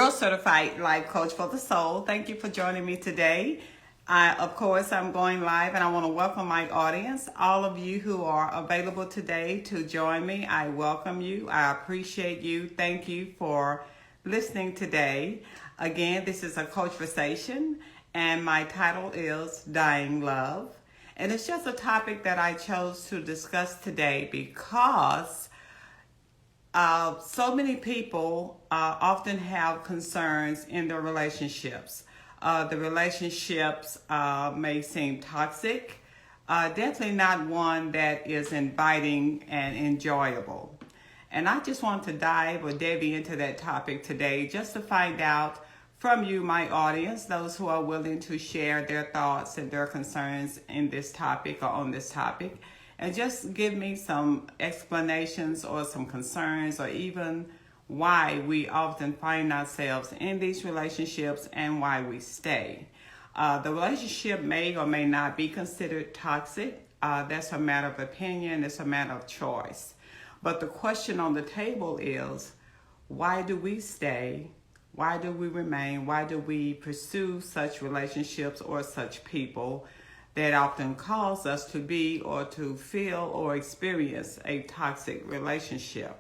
your certified life coach for the soul. Thank you for joining me today. Of course, I'm going live and I want to welcome my audience. All of you who are available today to join me, I welcome you. I appreciate you. Thank you for listening today. Again, this is a Coachversation and my title is Dying Love. And it's just a topic that I chose to discuss today because so many people often have concerns in their relationships. The relationships may seem toxic, definitely not one that is inviting and enjoyable. And I just want to dive into that topic today just to find out from you, my audience, those who are willing to share their thoughts and their concerns in this topic or on this topic. And just give me some explanations or some concerns or even why we often find ourselves in these relationships and why we stay. The relationship may or may not be considered toxic. That's a matter of opinion. It's a matter of choice. But the question on the table is, why do we stay? Why do we remain? Why do we pursue such relationships or such people that often cause us to be or to feel or experience a toxic relationship?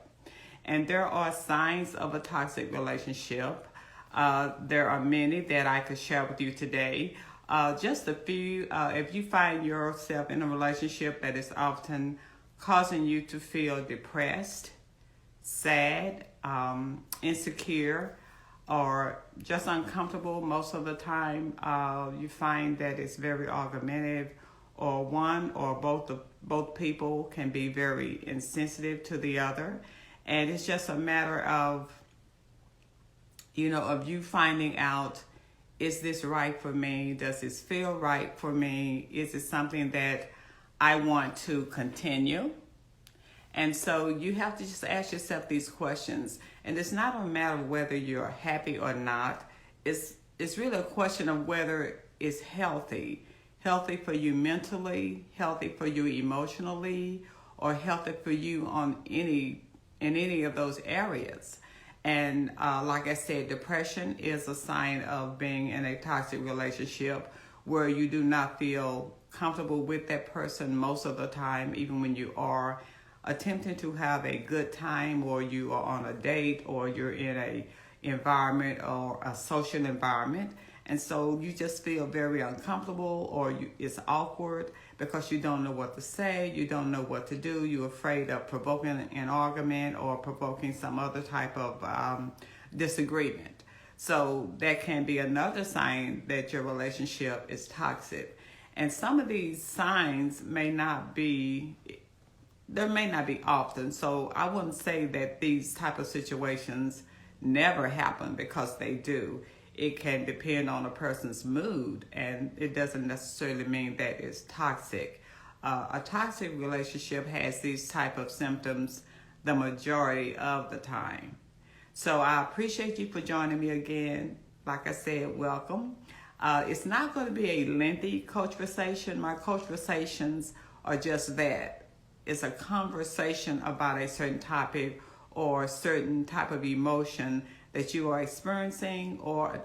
And there are signs of a toxic relationship. There are many that I could share with you today. Just a few. If you find yourself in a relationship that is often causing you to feel depressed, sad, insecure, or just uncomfortable most of the time, you find that it's very argumentative, or one or both people can be very insensitive to the other. And it's just a matter of, of you finding out, is this right for me? Does this feel right for me? Is it something that I want to continue? And so you have to just ask yourself these questions. And it's not a matter of whether you're happy or not. It's really a question of whether it's healthy. Healthy for you mentally, healthy for you emotionally, or healthy for you in any of those areas. And like I said, depression is a sign of being in a toxic relationship where you do not feel comfortable with that person most of the time, even when you are attempting to have a good time, or you are on a date, or you're in a environment or a social environment. And so you just feel very uncomfortable, or it's awkward because you don't know what to say, you don't know what to do, you're afraid of provoking an argument or provoking some other type of disagreement. So that can be another sign that your relationship is toxic. And some of these signs may not be often. So I wouldn't say that these type of situations never happen, because they do. It can depend on a person's mood, and it doesn't necessarily mean that it's toxic. A toxic relationship has these type of symptoms the majority of the time. So I appreciate you for joining me again. Like I said, welcome. It's not going to be a lengthy Coachversation. My Coachversations are just that. It's a conversation about a certain topic or a certain type of emotion that you are experiencing, or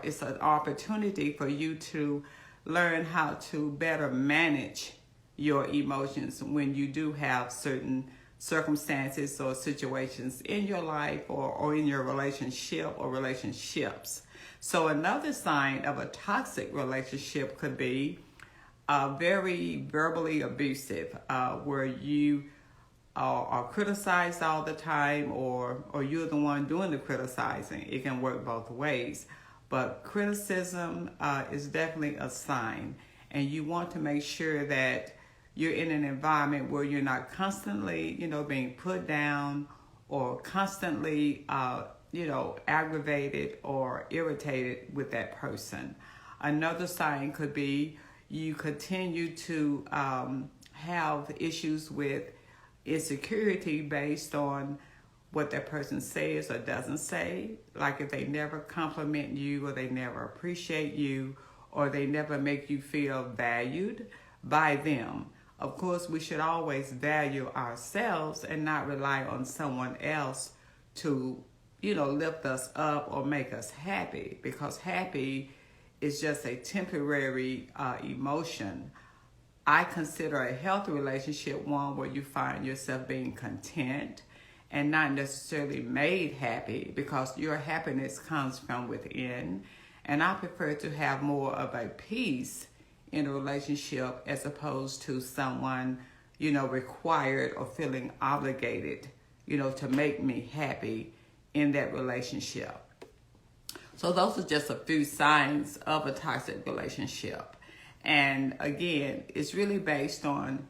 it's an opportunity for you to learn how to better manage your emotions when you do have certain circumstances or situations in your life or in your relationship or relationships. So another sign of a toxic relationship could be very verbally abusive, where you are criticized all the time, or you're the one doing the criticizing. It can work both ways. But criticism is definitely a sign. And you want to make sure that you're in an environment where you're not constantly, being put down, or constantly, aggravated or irritated with that person. Another sign could be you continue to have issues with insecurity based on what that person says or doesn't say. Like if they never compliment you, or they never appreciate you, or they never make you feel valued by them. Of course, we should always value ourselves and not rely on someone else to, lift us up or make us happy, because happy is just a temporary emotion. I consider a healthy relationship one where you find yourself being content and not necessarily made happy, because your happiness comes from within. And I prefer to have more of a peace in a relationship as opposed to someone, required or feeling obligated, to make me happy in that relationship. So those are just a few signs of a toxic relationship. And again, it's really based on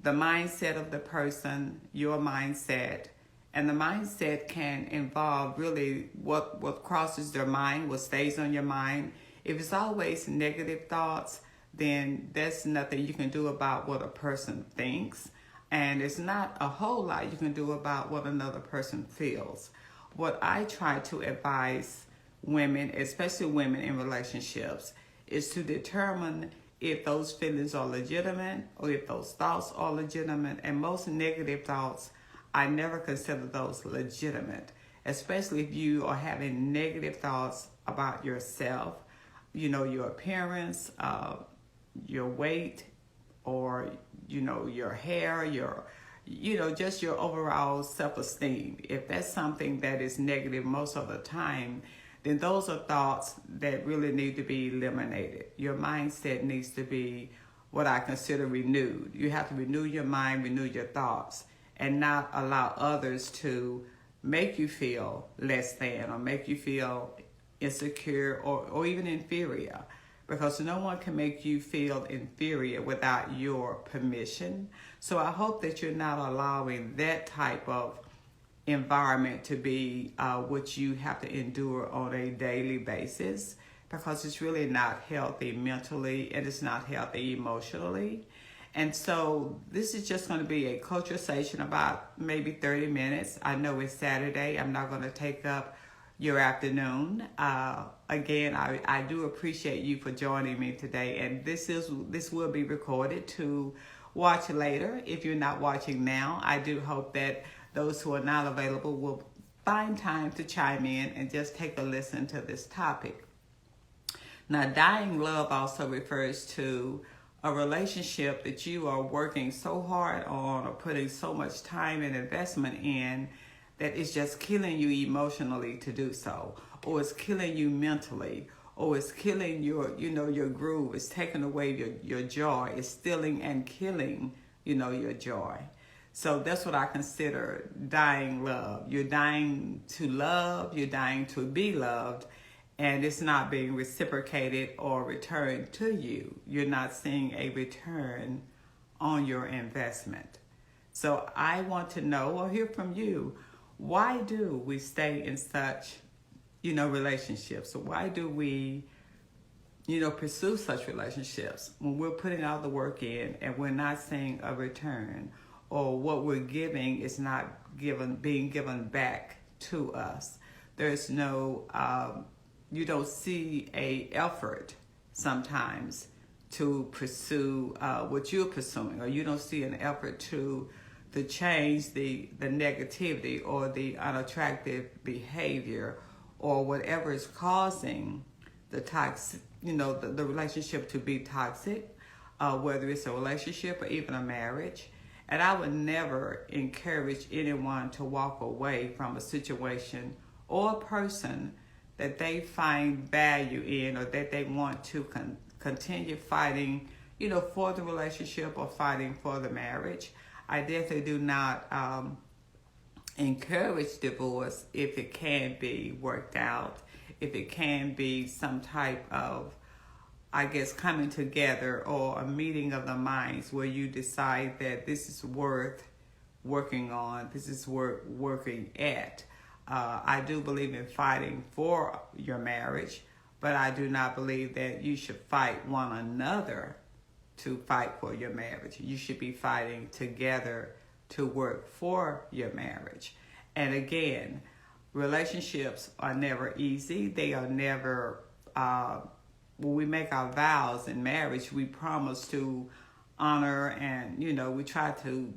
the mindset of the person, your mindset. And the mindset can involve really what crosses their mind, what stays on your mind. If it's always negative thoughts, then there's nothing you can do about what a person thinks. And it's not a whole lot you can do about what another person feels. What I try to advise women, especially women in relationships, is to determine if those feelings are legitimate or if those thoughts are legitimate. And most negative thoughts, I never consider those legitimate, especially if you are having negative thoughts about yourself, your appearance, your weight, or, your hair, just your overall self-esteem. If that's something that is negative most of the time, then those are thoughts that really need to be eliminated. Your mindset needs to be what I consider renewed. You have to renew your mind, renew your thoughts, and not allow others to make you feel less than or make you feel insecure or even inferior, because no one can make you feel inferior without your permission. So I hope that you're not allowing that type of environment to be what you have to endure on a daily basis, because it's really not healthy mentally and it's not healthy emotionally. And so this is just going to be a Coachversation about maybe 30 minutes. I know it's Saturday. I'm not going to take up your afternoon. Again, I do appreciate you for joining me today. And this will be recorded to watch later. If you're not watching now, I do hope that those who are not available will find time to chime in and just take a listen to this topic. Now, dying love also refers to a relationship that you are working so hard on or putting so much time and investment in that it's just killing you emotionally to do so, or it's killing you mentally, or it's killing your groove. It's taking away your joy. It's stealing and killing, your joy. So that's what I consider dying love. You're dying to love, you're dying to be loved, and it's not being reciprocated or returned to you. You're not seeing a return on your investment. So I want to know or hear from you, why do we stay in such, relationships? So why do we, pursue such relationships when we're putting all the work in and we're not seeing a return, or what we're giving is not being given back to us? There's no, you don't see a effort sometimes to pursue what you're pursuing, or you don't see an effort to change the negativity or the unattractive behavior or whatever is causing the toxic, the relationship to be toxic, whether it's a relationship or even a marriage. And I would never encourage anyone to walk away from a situation or a person that they find value in, or that they want to continue fighting, for the relationship or fighting for the marriage. I definitely do not encourage divorce if it can be worked out, if it can be some type of, coming together or a meeting of the minds where you decide that this is worth working on, this is worth working at. I do believe in fighting for your marriage, but I do not believe that you should fight one another to fight for your marriage. You should be fighting together to work for your marriage. And again, relationships are never easy. They are never, when we make our vows in marriage, we promise to honor and, we try to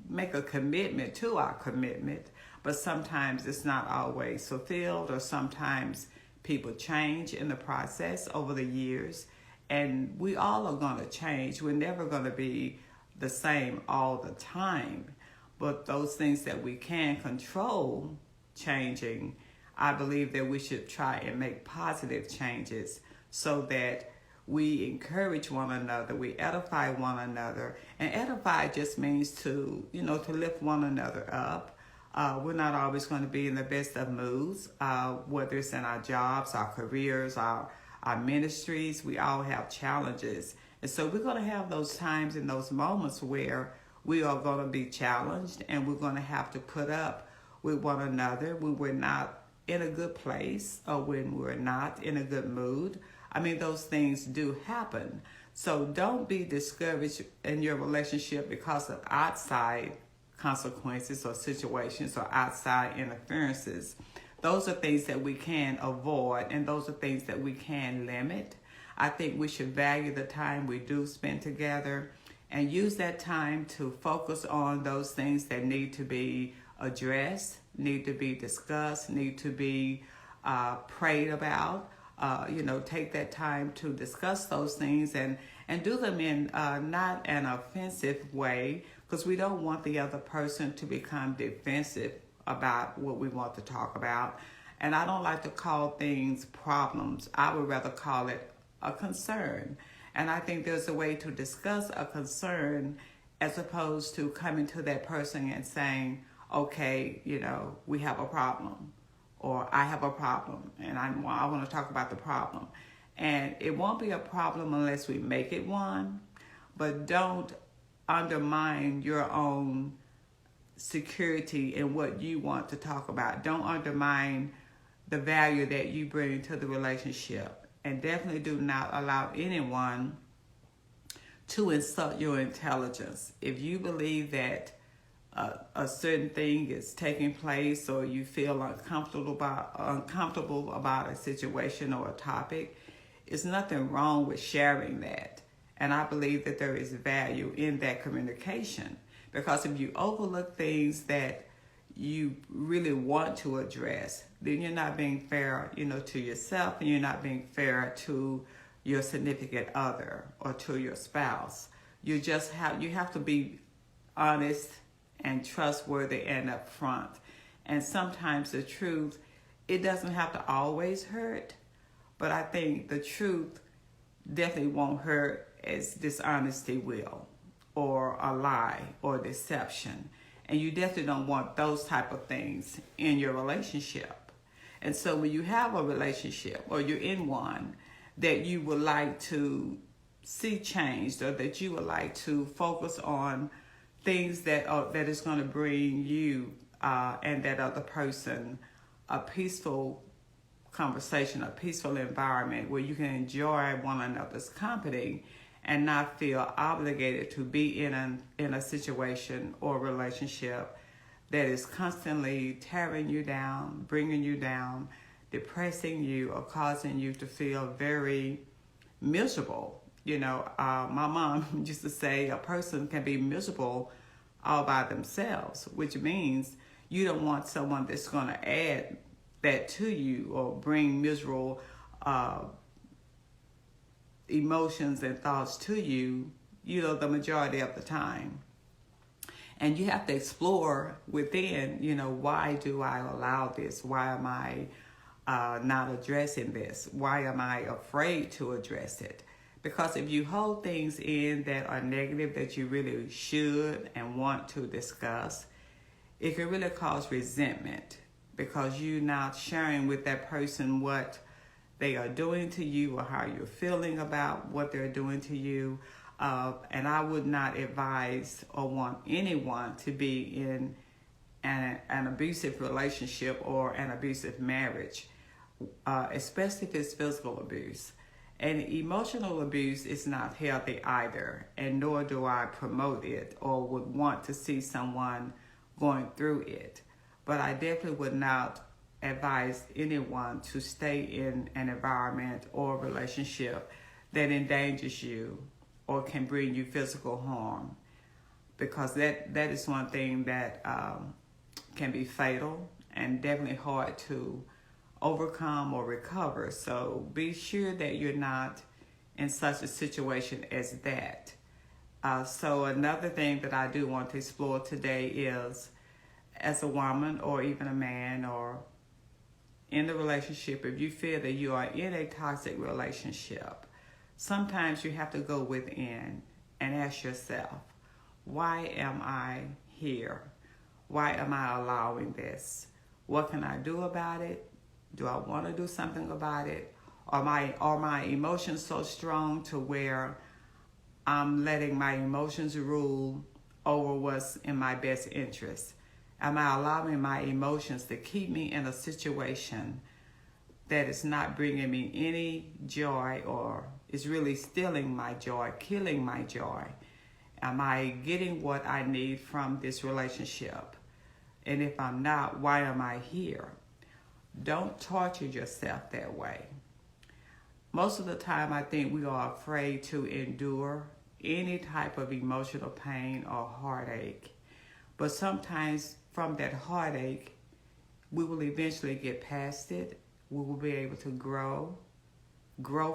make a commitment to our commitment. but sometimes it's not always fulfilled, or sometimes people change in the process over the years. And we all are going to change. We're never going to be the same all the time. But those things that we can control changing, I believe that we should try and make positive changes so that we encourage one another, we edify one another. And edify just means to lift one another up. We're not always going to be in the best of moods, whether it's in our jobs, our careers, our ministries. We all have challenges. And so we're going to have those times and those moments where we are going to be challenged, and we're going to have to put up with one another when we're not in a good place or when we're not in a good mood. I mean, those things do happen. So don't be discouraged in your relationship because of outside consequences or situations or outside interferences. Those are things that we can avoid, and those are things that we can limit. I think we should value the time we do spend together and use that time to focus on those things that need to be addressed, need to be discussed, need to be prayed about. Take that time to discuss those things and do them in not an offensive way, because we don't want the other person to become defensive about what we want to talk about. And I don't like to call things problems. I would rather call it a concern. And I think there's a way to discuss a concern as opposed to coming to that person and saying, okay, we have a problem, or I have a problem, and I want to talk about the problem. And it won't be a problem unless we make it one, but don't undermine your own security in what you want to talk about. Don't undermine the value that you bring to the relationship. And definitely do not allow anyone to insult your intelligence. If you believe that a certain thing is taking place, or you feel uncomfortable about a situation or a topic, there's nothing wrong with sharing that. And I believe that there is value in that communication, because if you overlook things that you really want to address, then you're not being fair, to yourself, and you're not being fair to your significant other or to your spouse. You have to be honest and trustworthy and upfront. And sometimes the truth, it doesn't have to always hurt, but I think the truth definitely won't hurt as dishonesty will, or a lie, or deception. And you definitely don't want those type of things in your relationship. And so when you have a relationship, or you're in one that you would like to see changed, or that you would like to focus on things that is going to bring you and that other person a peaceful conversation, a peaceful environment where you can enjoy one another's company and not feel obligated to be in a situation or relationship that is constantly tearing you down, bringing you down, depressing you, or causing you to feel very miserable. My mom used to say a person can be miserable all by themselves, which means you don't want someone that's going to add that to you or bring miserable emotions and thoughts to you, the majority of the time. And you have to explore within, why do I allow this? Why am I not addressing this? Why am I afraid to address it? Because if you hold things in that are negative that you really should and want to discuss, it can really cause resentment, because you're not sharing with that person what they are doing to you or how you're feeling about what they're doing to you. And I would not advise or want anyone to be in an abusive relationship or an abusive marriage, especially if it's physical abuse. And emotional abuse is not healthy either, and nor do I promote it or would want to see someone going through it. But I definitely would not advise anyone to stay in an environment or relationship that endangers you or can bring you physical harm, because that is one thing that can be fatal and definitely hard to overcome or recover. So be sure that you're not in such a situation as that. So another thing that I do want to explore today is, as a woman or even a man or in the relationship, if you feel that you are in a toxic relationship, sometimes you have to go within and ask yourself, why am I here? Why am I allowing this? What can I do about it? Do I want to do something about it? Are my emotions so strong to where I'm letting my emotions rule over what's in my best interest? Am I allowing my emotions to keep me in a situation that is not bringing me any joy, or is really stealing my joy, killing my joy? Am I getting what I need from this relationship? And if I'm not, why am I here? Don't torture yourself that way. Most of the time, I think we are afraid to endure any type of emotional pain or heartache. But sometimes from that heartache, we will eventually get past it. We will be able to grow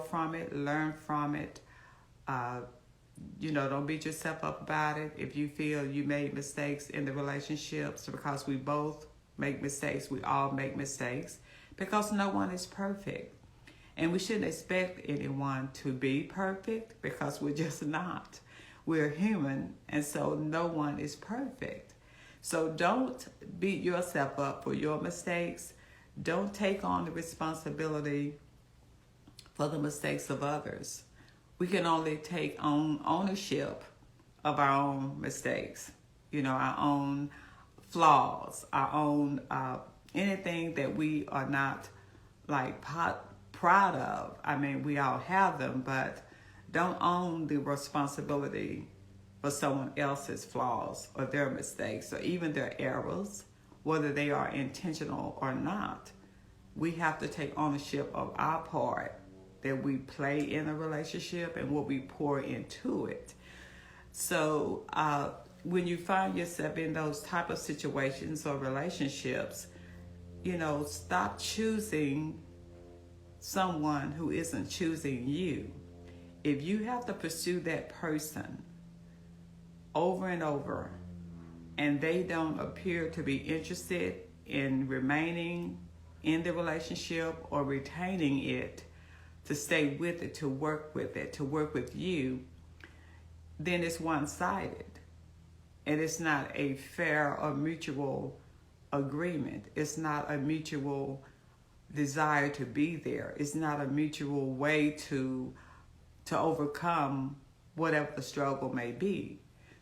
from it, learn from it. Don't beat yourself up about it. If you feel you made mistakes in the relationships, because we both make mistakes, we all make mistakes, because no one is perfect. And we shouldn't expect anyone to be perfect, because we're just not. We're human, and so no one is perfect. So don't beat yourself up for your mistakes. Don't take on the responsibility for the mistakes of others. We can only take on ownership of our own mistakes, our own flaws, our own anything that we are not proud of. I mean, we all have them, but don't own the responsibility for someone else's flaws or their mistakes or even their errors, whether they are intentional or not. We have to take ownership of our part that we play in a relationship and what we pour into it. So when you find yourself in those type of situations or relationships, stop choosing someone who isn't choosing you. If you have to pursue that person over and over, and they don't appear to be interested in remaining in the relationship or retaining it, to stay with it, to work with it, to work with you, then it's one-sided. And it's not a fair or mutual agreement. It's not a mutual desire to be there. It's not a mutual way to overcome whatever the struggle may be.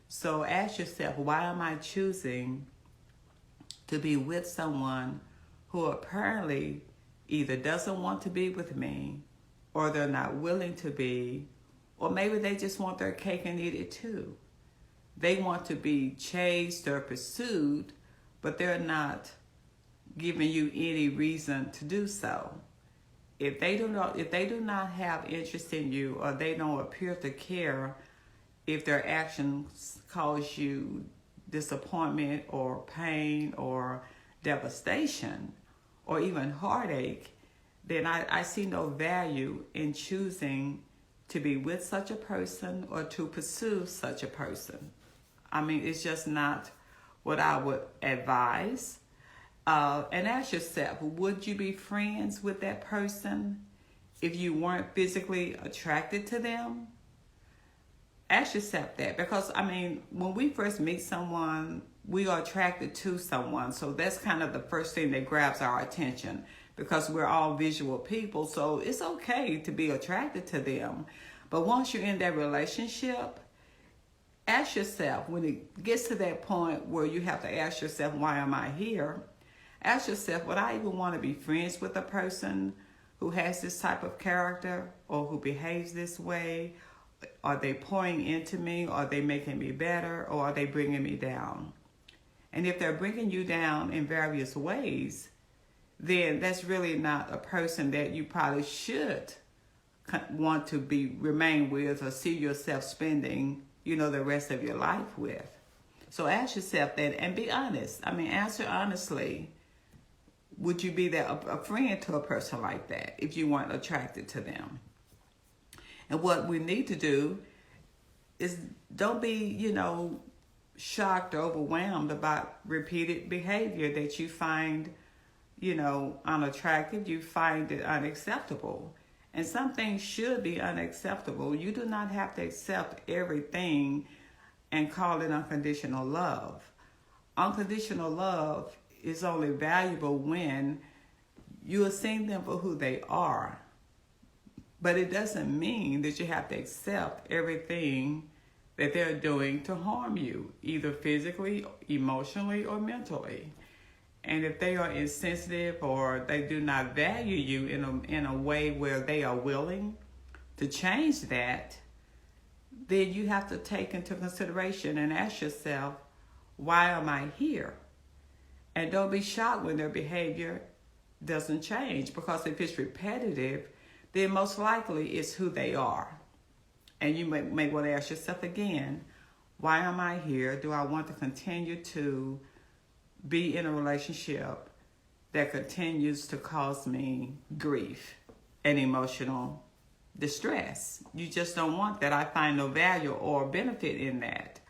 So ask yourself, why am I choosing to be with someone who apparently either doesn't want to be with me, or they're not willing to be, or maybe they just want their cake and eat it too. They want to be chased or pursued, but they're not giving you any reason to do so. If they do not have interest in you, or they don't appear to care if their actions cause you disappointment or pain or devastation or even heartache, then I see no value in choosing to be with such a person or to pursue such a person. I mean, it's just not what I would advise. And ask yourself, would you be friends with that person if you weren't physically attracted to them? Ask yourself that, because when we first meet someone, we are attracted to someone. So that's kind of the first thing that grabs our attention, because we're all visual people. So it's okay to be attracted to them. But once you're in that relationship, ask yourself, when it gets to that point where you have to ask yourself, why am I here? Ask yourself, would I even want to be friends with a person who has this type of character or who behaves this way? Are they pouring into me? Are they making me better? Or are they bringing me down? And if they're bringing you down in various ways, then that's really not a person that you probably should want to remain with or see yourself spending, the rest of your life with. So ask yourself that and be honest. I mean, answer honestly. Would you be a friend to a person like that if you weren't attracted to them? And what we need to do is don't be, shocked or overwhelmed about repeated behavior that you find, unattractive. You find it unacceptable. And some things should be unacceptable. You do not have to accept everything and call it unconditional love. Unconditional love is only valuable when you are seeing them for who they are. But it doesn't mean that you have to accept everything that they're doing to harm you, either physically, emotionally, or mentally. And if they are insensitive or they do not value you in a way where they are willing to change that, then you have to take into consideration and ask yourself, why am I here? And don't be shocked when their behavior doesn't change, because if it's repetitive, then most likely it's who they are. And you may want to ask yourself again, why am I here? Do I want to continue to be in a relationship that continues to cause me grief and emotional distress? You just don't want that. I find no value or benefit in that.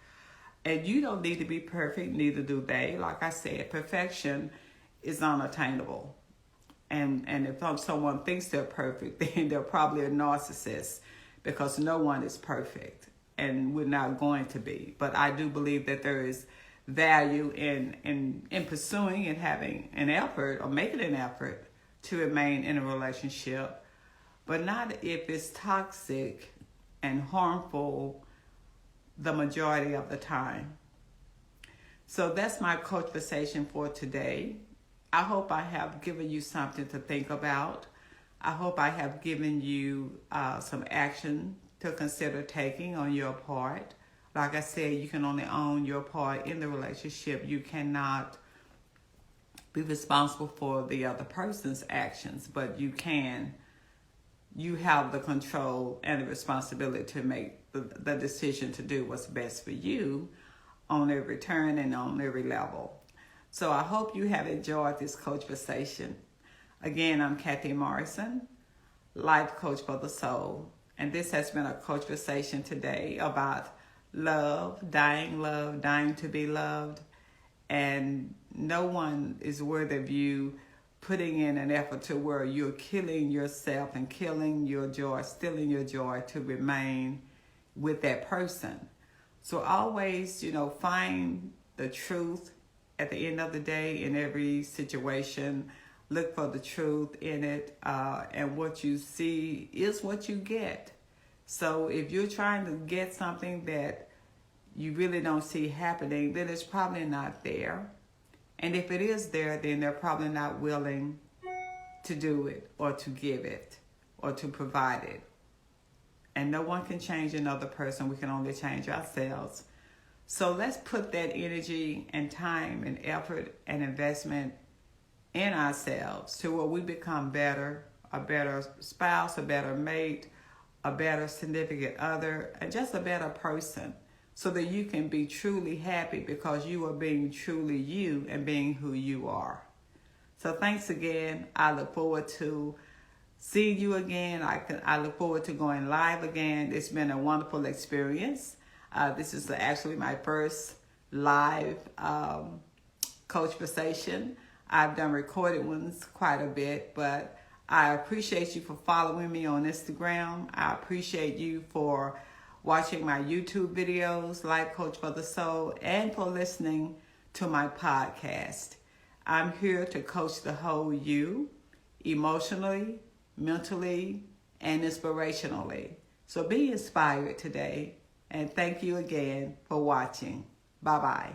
And you don't need to be perfect, neither do they. Like I said, perfection is unattainable. And if someone thinks they're perfect, then they're probably a narcissist, because no one is perfect, and we're not going to be. But I do believe that there is value in pursuing and having an effort or making an effort to remain in a relationship, but not if it's toxic and harmful the majority of the time. So that's my Coachversation for today. I hope I have given you something to think about. I hope I have given you some action to consider taking on your part. Like I said, you can only own your part in the relationship. You cannot be responsible for the other person's actions, but you have the control and the responsibility to make the decision to do what's best for you on every turn and on every level. So I hope you have enjoyed this Coachversation. Again, I'm Kathy Morrison, Life Coach for the Soul. And this has been a Coachversation today about love, dying to be loved. And no one is worthy of you putting in an effort to where you're killing yourself and killing your joy, stealing your joy to remain with that person. So always, find the truth at the end of the day in every situation. Look for the truth in it, and what you see is what you get. So if you're trying to get something that you really don't see happening, then it's probably not there. And if it is there, then they're probably not willing to do it or to give it or to provide it. And no one can change another person. We can only change ourselves. So let's put that energy and time and effort and investment in ourselves to where we become better, a better spouse, a better mate, a better significant other, and just a better person, so that you can be truly happy because you are being truly you and being who you are. So thanks again. I look forward to seeing you again. I look forward to going live again. It's been a wonderful experience. This is actually my first live Coachversation. I've done recorded ones quite a bit, but I appreciate you for following me on Instagram. I appreciate you for watching my YouTube videos, Life Coach for the Soul, and for listening to my podcast. I'm here to coach the whole you, emotionally, mentally, and inspirationally. So be inspired today, and thank you again for watching. Bye-bye.